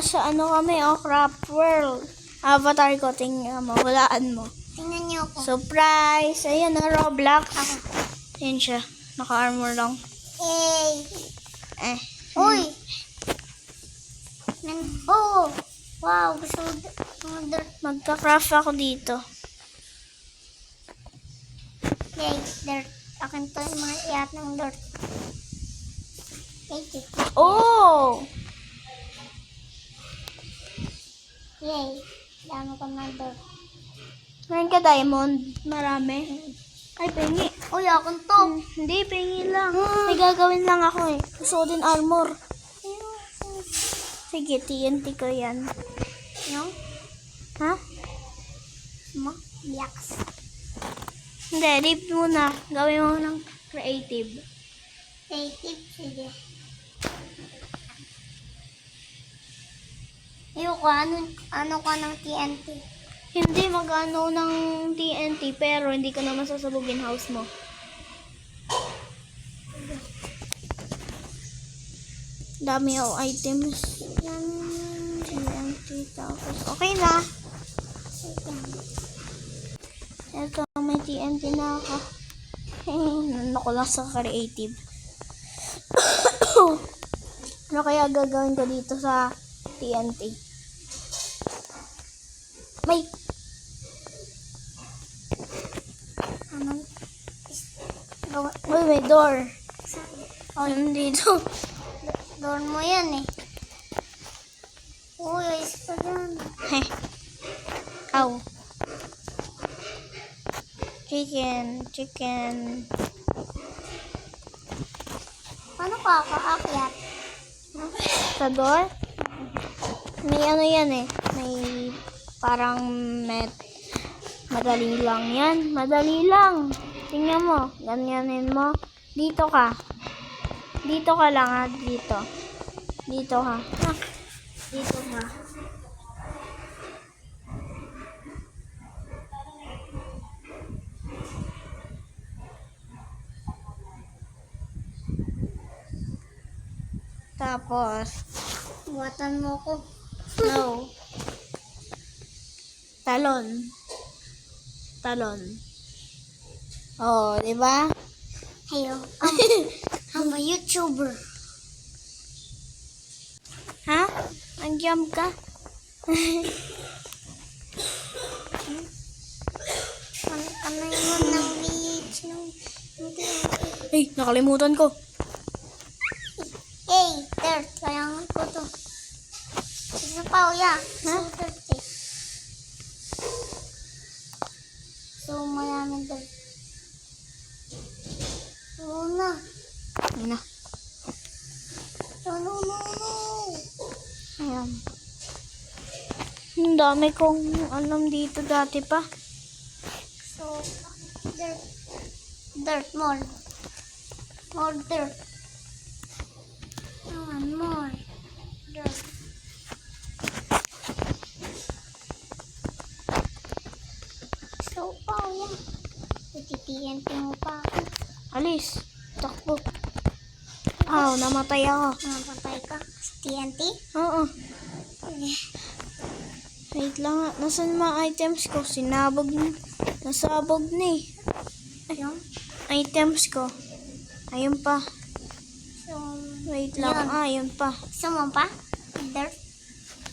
Nasa ano kami, Craft World. Avatar ko, tingnan mo, walaan mo. Tingnan niyo ako. Surprise! Ayan na, Roblox. Ayan siya, naka-armor lang. Hey! Uy! Oh! Wow! Gusto mo dirt. Magka-craft ako dito. Yay! Dirt. Akin to yung mga iat ng dirt. Yay! Oh! Yay! Dami ko ng dirt. Meron ka diamond? Marami. Ay, pengi. Uy! Akin to! Hindi, pengi lang. May gagawin lang ako eh. Gusto ko din armor. Sige, TNT ko yan. Yung? Ha? Yaks. Hindi, leave muna. Gawin mo ng creative. Creative. Sige. Ayoko. Ano ka ng TNT? Hindi mag-ano ng TNT pero hindi ka naman sasabugin house mo. Dami ako items. Yan. TNT tapos. Okay na. Ito, may TNT na ako. Nando ko lang sa creative. Ano kaya gagawin ko dito sa TNT? May Uy, may door. Oh, dito. Door mo yan eh. Uy, ayos pa dyan. Heh. Ow. Chicken. Paano ka kaakyat? Sa door? May ano yan eh. May parang madali lang yan. Madali lang. Tingnan mo. Ganyanin mo. Dito ka. Dito ka lang ha. Dito. Dito ka. Dito ka. Tapos, Buwatan mo ko. no. Talon. Oh, di ba? Ayo. I'm a YouTuber. Ha? Ang-jump ka? Ano yun ng beach? Ay, nakalimutan ko. Hey, dirt. Kailangan ko to. Isa pa, uya. Ha? So dirt eh. So, maraming dirt. Oo na. Ayun na. No. Ayan. Ang dami kong alam dito dati pa. So, dirt. Dirt, more. More dirt. More. Dirt. So, yan. TNT mo pa ako. Alis. Takbo. Aw, namatay ako. Napatay ka sa TNT? Oo. Wait lang nga. Nasaan mga items ko? Nasabog na eh. Yung? Items ko. Ayun pa. So, Wait lang. Yun. Ayun pa. gusto mo pa? Dirt?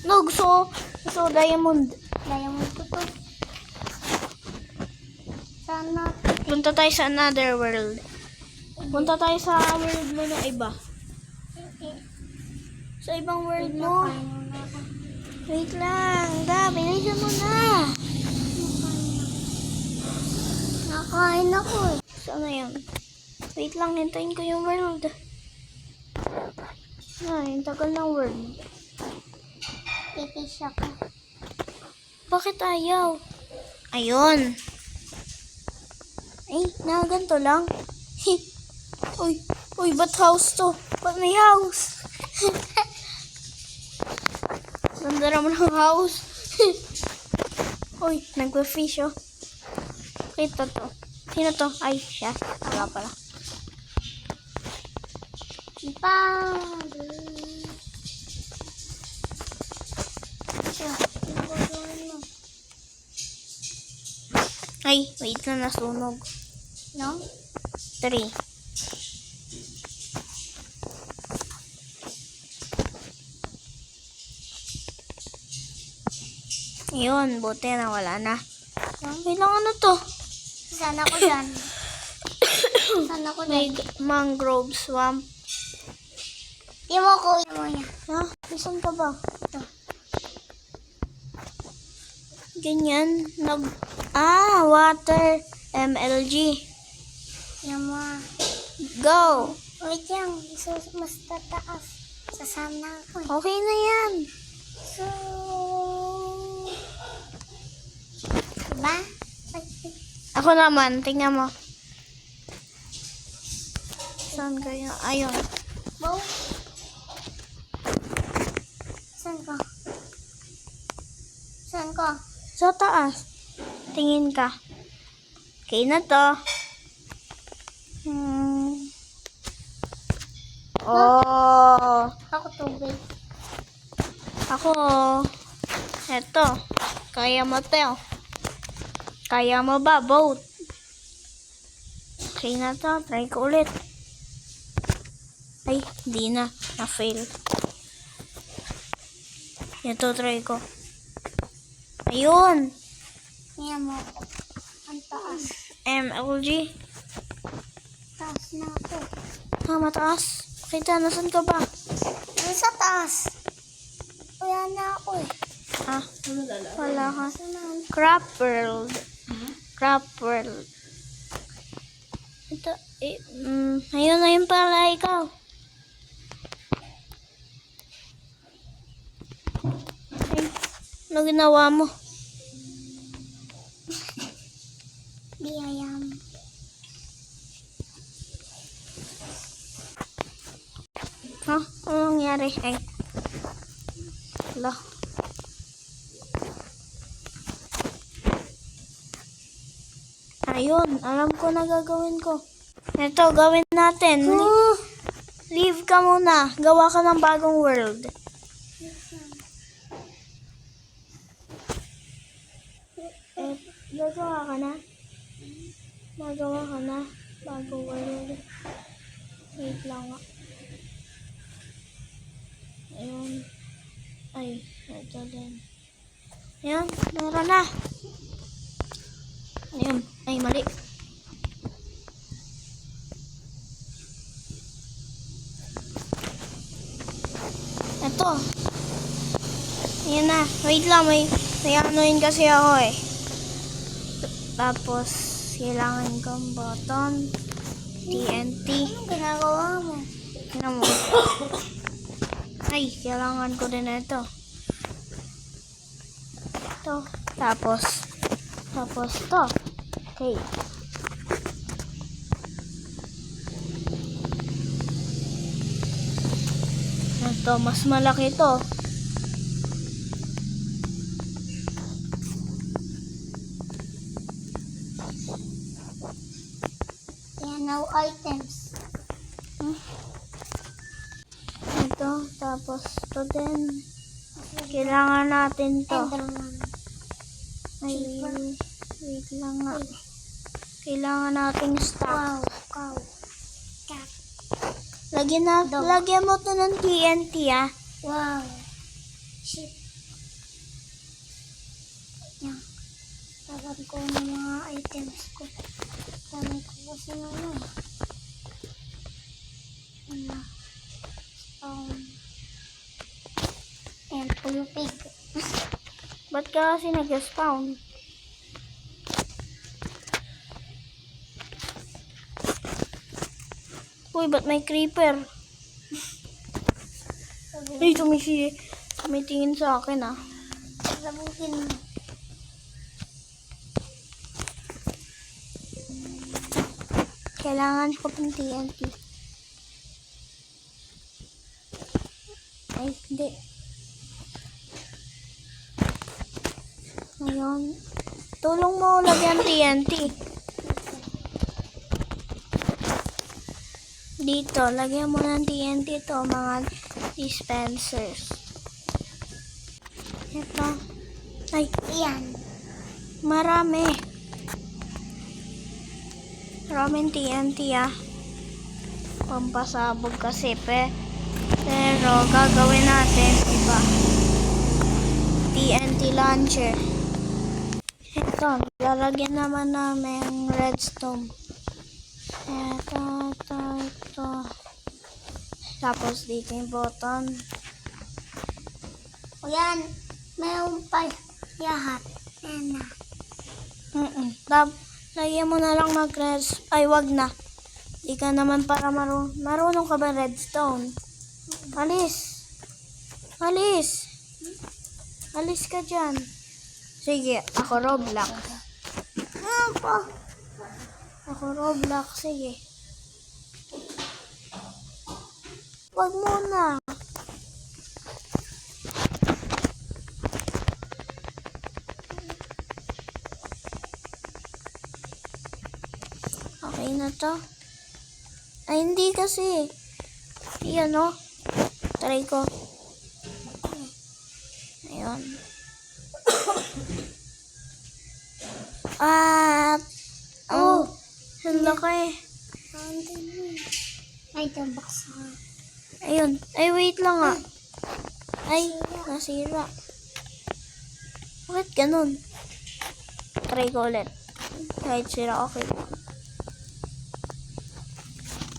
No, gusto ko diamond. Diamond ko to. Sana. Punta tayo sa another world. Punta tayo sa world mo na iba. Sa ibang world mo. Wait lang. Bilisan mo na. Nakain ako eh. Saan na yan? Wait lang, hintayin ko yung world. Ay, tagal ng world. Pipish ako. Bakit ayaw? Ayun. Ay, ganito lang. Uy, ba't house to? Ba't may house? Ganda naman ng house. Uy, nagpa-fish oh. Kita to. Sino to? Ay, siya. Wala pala. Ay, wait na, nasunog. No? 3. Ayun, buti na wala na. Ilang ano to? Sana ko dyan. Sana ko May dyan. mangrove swamp. Imo ko. Imo niya. Ha? Saan ka ba? Ito. Ganyan. Water. MLG. Imo. Go! Wait lang. So, mas tataas. Sasama ako eh. Okay na yan. So... Diba? Ako naman, tingnan mo. Saan kaya? Ayun. Wow. Saan ka? Saan ka? Sa taas. Tingin ka. Okay na to. Oh. Ako tubig. Ako. Eto. Kaya mo to. Kaya mo ba, boat? Okay na to. Try ko ulit. Ay, hindi na. Na-fail. Ito, try ko. Ayun. Tingnan mo. Ang taas. MLG. Taas na ako. Mataas. Kita, nasan ka ba? Ano sa taas? Wala na ako eh. Wala ka. Saan na? Crab world. Crab world. Ito, ayun pala ikaw. Ay, ano ginawa mo? Biyayam. Ha? Ano nangyari? Ay. Wala. Ayun, alam ko na gagawin ko. Ito, gawin natin. Leave ka muna. Gawa ka ng bagong world. Gagawa ka na? Magawa ka na? Bagong world. Wait lang nga. Ayun. Ay, ito din. Ayun, meron na. Ayun. Ay, mali. Ito. Ayan na. Wait lang, may anuin kasi ako eh. Tapos, kailangan kong button. TNT. Anong ginagawa mo? Tingnan mo. Ay, kailangan ko din na ito. Ito. Tapos to. Okay. Ito, mas malaki to. Yan, no items. Ito, tapos to din. Kailangan natin to. Enderman. Ay, wait lang nga. Kailangan nating stock. Wow. Cow. Cat. Lagyan mo to ng TNT ah. Wow. Shit. Yan. Tagal ko ng mga items ko. Dami ko kasi ng ano. Ano. And pulupig. Ba't ka kasi nag-spawn? Uy, ba't may creeper? Ay, tumitingin sa akin ah. Sabukin mo. Kailangan ko ng TNT. Ay, hindi. Ngayon, tulong mo lagyan TNT. Dito, lagyan mo ng TNT to mga dispensers. Ito. Ay, Yan. marami. Maraming TNT ah. Pampasabog kasi pero gagawin natin iba. TNT launcher. Ito, lalagyan naman namin redstone. Ito. Tapos dito yung button. O yan, mayroon pa yahat. Yan na. Lagyan mo na lang ay wag na. Di ka naman para marunong ka ba redstone? Alis. Alis ka dyan. Sige, ako Roblox. Ako Roblox, sige. Wag muna. Okay na to. Ay, hindi kasi. Yan o. Try ko. Ayun. Ang laki. Ay, tabak sa Ayun. Ay, wait lang nga. Ay, nasira. Bakit ganun? Try ko ulit. Kahit sira, okay.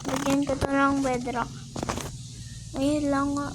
Lagyan ko to ng bedrock. Ayun lang nga.